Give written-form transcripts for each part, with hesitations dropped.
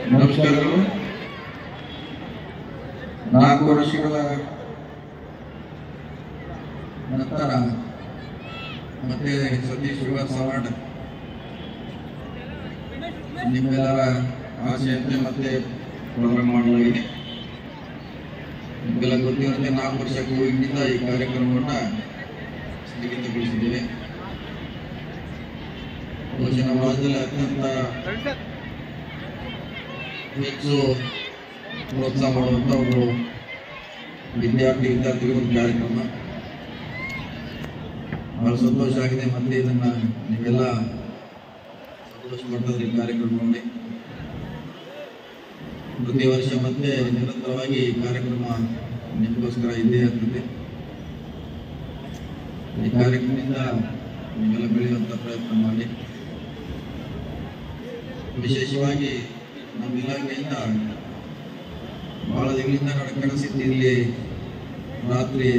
ನಮಸ್ಕಾರಗಳು. 4 ವರ್ಷಗಳ ನಂತರ ಮತ್ತೆ ಸತೀಶ್ ಯುವ ಸಮಾಜ ನಿಮ್ಮೆಲ್ಲರ ಆಶೆಯಂತೆ ಮತ್ತೆ ಪ್ರೋಗ್ರಾಮ್ ಮಾಡಲಾಗಿದೆ. ನಿಮಗೆಲ್ಲ ಗೊತ್ತಿರುತ್ತೆ 4 ವರ್ಷ ಕೋವಿಡ್ನಿಂದ ಈ ಕಾರ್ಯಕ್ರಮವನ್ನು ಸ್ಥಗಿತಗೊಳಿಸಿದ್ದೇವೆ. ನಮ್ಮ ರಾಜ್ಯದಲ್ಲಿ ಅತ್ಯಂತ ಹೆಚ್ಚು ಪ್ರೋತ್ಸಾಹ ಮಾಡುವಂಥ ಒಂದು ವಿದ್ಯಾರ್ಥಿಗಳ ಕಾರ್ಯಕ್ರಮ. ಬಹಳ ಸಂತೋಷ ಆಗಿದೆ. ಮತ್ತೆ ಇದನ್ನ ನೀವೆಲ್ಲ ಸಂತೋಷ ಪಡ್ತದೆ ಈ ಕಾರ್ಯಕ್ರಮ ನೋಡಿ. ಪ್ರತಿ ವರ್ಷ ಮತ್ತೆ ನಿರಂತರವಾಗಿ ಈ ಕಾರ್ಯಕ್ರಮ ನಿಮಗೋಸ್ಕರ ಇದ್ದೇ ಇರ್ತದೆ. ಈ ಕಾರ್ಯಕ್ರಮದಿಂದ ನೀವೆಲ್ಲ ಬೆಳೆಯುವಂಥ ಪ್ರಯತ್ನ ಮಾಡಿ. ವಿಶೇಷವಾಗಿ ನಮ್ಮ ಇಲಾಖೆಯಿಂದ ಬಹಳ ದಿನಗಳಿಂದ ಕನಸಿತ್ತು ಇಲ್ಲಿ ರಾತ್ರಿ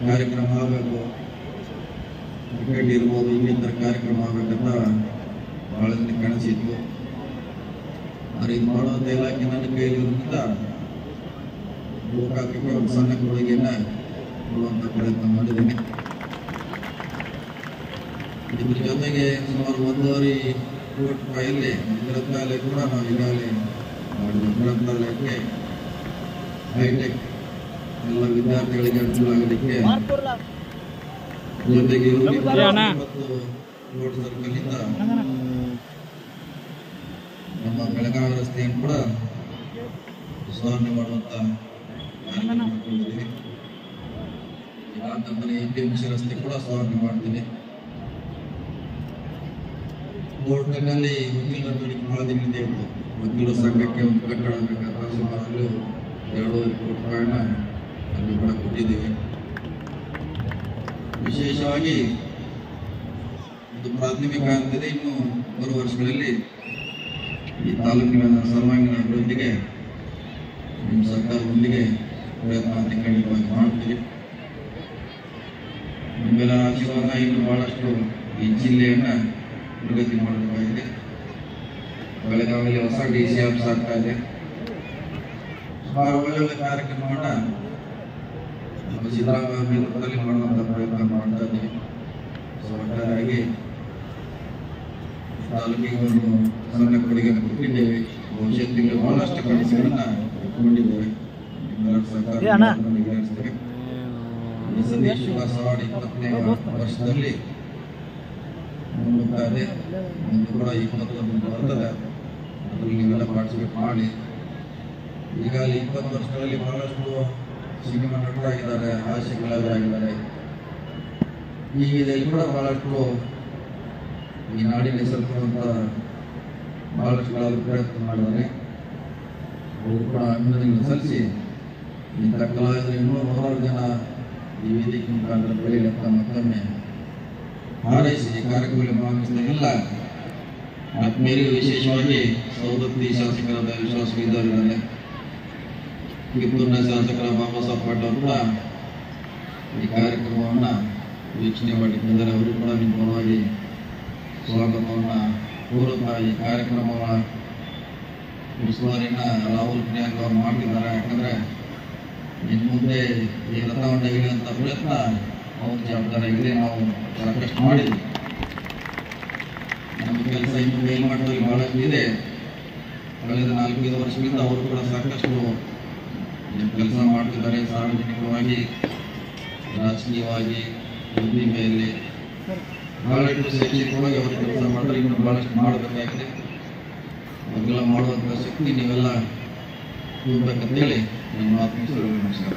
ಕಾರ್ಯಕ್ರಮ ಆಗಬೇಕು, ಕ್ರಿಕೆಟ್ ಇರ್ಬೋದು, ಇನ್ನಿತರ ಕಾರ್ಯಕ್ರಮ ಆಗಬೇಕಂತ ಬಹಳ ದಿನ ಕನಸಿತ್ತು. ಆದರೆ ಇದು ಮಾಡುವಂಥ ಇಲಾಖೆ ನನ್ನ ಕೈಲಿರೋದ್ರಿಂದ ಗೋಕಾಕಕ್ಕೆ ಒಂದು ಸಣ್ಣ ಕೊಡುಗೆಯನ್ನು ಕೊಡುವಂಥ ಪ್ರಯತ್ನ ಮಾಡಿದ್ದೇನೆ. ಇದ್ರ ಜೊತೆಗೆ ಸುಮಾರು 1.5 ಕೋಟಿ ರೂಪಾಯಲ್ಲಿ ಗ್ರಂಥಾಲಯ ಕೂಡ ನಾವು ಈಗಾಗಲೇ ಮಾಡಿದ್ವಿ. ಗ್ರಂಥಾಲಯಕ್ಕೆ ಹೈಟೆಕ್ ಎಲ್ಲ ವಿದ್ಯಾರ್ಥಿಗಳಿಗೆ ಅನುಕೂಲ ಆಗಲಿಕ್ಕೆ ಜೊತೆಗೆ ರೋಡ್ ಸರ್ಕಲ್ನಿಂದ ನಮ್ಮ ಬೆಳಗಾವಿ ರಸ್ತೆಯನ್ನು ಕೂಡ ಸುಧಾರಣೆ ಮಾಡುವಂತ ಕಾರ್ಯಕ್ರಮ ಮಾಡ್ಕೊಂಡಿದ್ದೀವಿ. APMC ರಸ್ತೆ ಕೂಡ ಸುಧಾರಣೆ ಮಾಡ್ತೀನಿ. ಕೋರ್ಟ್ನಲ್ಲಿ ವಕೀಲರ ಬೇಡಿಕೆ ಬಹಳ ದಿನದಿಂದ ಇತ್ತು. ವಕೀಲರ ಸಂಘಕ್ಕೆ ಒಂದು ಕಟ್ಟಡ ಬೇಕಾದ್ರೆ ಸುಮಾರು 2.5 ಕೋಟಿ ರೂಪಾಯಿನ ಅಲ್ಲಿ ಕೂಡ ಕೊಟ್ಟಿದ್ದೀವಿ. ವಿಶೇಷವಾಗಿ ಇದು ಪ್ರಾಥಮಿಕ ಹಂತದ ಇನ್ನು ಬರುವ ವರ್ಷಗಳಲ್ಲಿ ಈ ತಾಲೂಕಿನ ಸರ್ವಾಂಗೀಣ ಅಭಿವೃದ್ಧಿಗೆ ನಿಮ್ಮ ಸರ್ಕಾರದೊಂದಿಗೆ ಪ್ರಯತ್ನ ಖಂಡಿತವಾಗಿ ಮಾಡ್ತೀವಿ. ನಿಮ್ಮೆಲ್ಲ ಆಶೀರ್ವಾದ ಇನ್ನು ಬಹಳಷ್ಟು ಈ ಜಿಲ್ಲೆಯನ್ನ ಪ್ರಗತಿ ಮಾಡಬೇಕಾಗಿದೆ. ಬೆಳಗಾವಿಯಲ್ಲಿ ಹೊಸ DC ಆಫೀಸ್ ಆಗ್ತಾ ಇದೆ. ಸುಮಾರು ಒಳ್ಳೊಳ್ಳೆ ಕಾರ್ಯಕ್ರಮವನ್ನ ನಮ್ಮ ಸಿದ್ದರಾಮಯ್ಯ ನೇತೃತ್ವದಲ್ಲಿ ಮಾಡುವಂತ ಪ್ರಯತ್ನ ಮಾಡ್ತಾ ಇದ್ದೀವಿ. ಒಟ್ಟಾರೆಯಾಗಿ ತಾಲೂಕಿಗೆ ಒಂದು ಸಣ್ಣ ಕೊಡುಗೆಯನ್ನು ಕೊಟ್ಟಿದ್ದೇವೆ. ಭವಿಷ್ಯದಲ್ಲಿ ಬಹಳಷ್ಟು ಕನಸುಗಳನ್ನ ಇಟ್ಕೊಂಡಿದ್ದೇವೆ. ನಿಮ್ಮೆಲ್ಲರ ಸರ್ಕಾರ ಈಡೇರಿಸ್ತೇವೆ. ಸತೀಶ್ ಯುವ ಸಮಾಜ 20ನೇ ವರ್ಷದಲ್ಲಿ ಮುನ್ನುಗ್ತಾ ಇದೆ. ಮುಂದೆ ಕೂಡ 21 ಬರ್ತದೆ. ಅದರಲ್ಲಿ ನೀವೆಲ್ಲ ಪಾರ್ಟಿಸಿಪೇಟ್ ಮಾಡಿ. ಈಗಾಗಲೇ 20 ವರ್ಷಗಳಲ್ಲಿ ಬಹಳಷ್ಟು ಸಿನಿಮಾ ನಟರಾಗಿದ್ದಾರೆ, ಹಾಸ್ಯ ಕಲಾವಿದರಾಗಿದ್ದಾರೆ. ಈ ವಿಧದಲ್ಲಿ ಕೂಡ ಬಹಳಷ್ಟು ಈ ನಾಡಿನ ಹೆಸರುವಂತ ಬಹಳಷ್ಟು ಕಲಾವಿದರು ಪ್ರಯತ್ನ ಮಾಡಿದ್ದಾರೆ. ಅವರು ಕೂಡ ಅಭಿನಂದನೆಗಳನ್ನು ಸಲ್ಲಿಸಿ ಇಂಥ ಕಲಾವಿದರು ಇನ್ನೂ 100 ಜನ ಈ ವೇದಿಕೆ ಮುಖಾಂತರ ಬೆಳೆಯಲಿಕ್ಕೆ ಮತ್ತೊಮ್ಮೆ ಹಾರೈಸಿ ಕಾರ್ಯಕ್ರಮದಲ್ಲಿ ಭಾಗವಹಿಸಿದ ಎಲ್ಲ ಆತ್ಮೀಯರಿಗೆ, ವಿಶೇಷವಾಗಿ ಸವದತ್ತಿ ಶಾಸಕರಾದ ವಿಶ್ವಾಸ ಇದ್ದಾರೆ, ಕಿತ್ತೂರಿನ ಶಾಸಕರ ಬಾಬಾ ಸಾಹೇಬ್ ಪಾಟೀಲ್ ಕೂಡ ಈ ಕಾರ್ಯಕ್ರಮವನ್ನು ವೀಕ್ಷಣೆ ಮಾಡಿದ್ದಾರೆ. ಅವರು ಕೂಡ ನಿಮ್ಮ ಪರವಾಗಿ ಸ್ವಾಗತವನ್ನು ಕೋರುತ್ತಾ ಈ ಕಾರ್ಯಕ್ರಮವನ್ನು ಉಸ್ತುವಾರಿನ ರಾಹುಲ್ ಪ್ರಿಯಾಂಕ್ ಅವರು ಮಾಡ್ತಿದ್ದಾರೆ. ಯಾಕಂದ್ರೆ ಇನ್ನು ಮುಂದೆ ಈ ರಥವನ್ನು ತೆಗೆಯುವಂಥ ಪ್ರಯತ್ನ ಅವ್ರ ಜವಾಬ್ದಾರಿಯಾಗಿದೆ. ನಾವು ಸಾಕಷ್ಟು ಮಾಡಿದ್ವಿ. ನಮ್ಮ ಕೆಲಸ ಇನ್ನು ಮೇಲ್ಮಟ್ಟದಲ್ಲಿ ಬಹಳಷ್ಟು ಇದೆ. ಕಳೆದ 4-5 ವರ್ಷಗಳಿಂದ ಅವರು ಕೂಡ ಸಾಕಷ್ಟು ಕೆಲಸ ಮಾಡ್ತಿದ್ದಾರೆ. ಸಾರ್ವಜನಿಕವಾಗಿ, ರಾಜಕೀಯವಾಗಿ, ಉದ್ದಿಮೆಯಲ್ಲಿ ಬಹಳಷ್ಟು ಶೈಕ್ಷಣಿಕವಾಗಿ ಅವರು ಕೆಲಸ ಮಾಡಿದ್ರೆ ಇನ್ನು ಬಹಳಷ್ಟು ಮಾಡಬೇಕಾಗಿದೆ. ಅವೆಲ್ಲ ಮಾಡುವಂಥ ಶಕ್ತಿ ನೀವೆಲ್ಲ ಕೂಡಬೇಕಂತೇಳಿ ನಿಮ್ಮ ಆತ್ಮೀಯ ನಮಸ್ಕಾರ.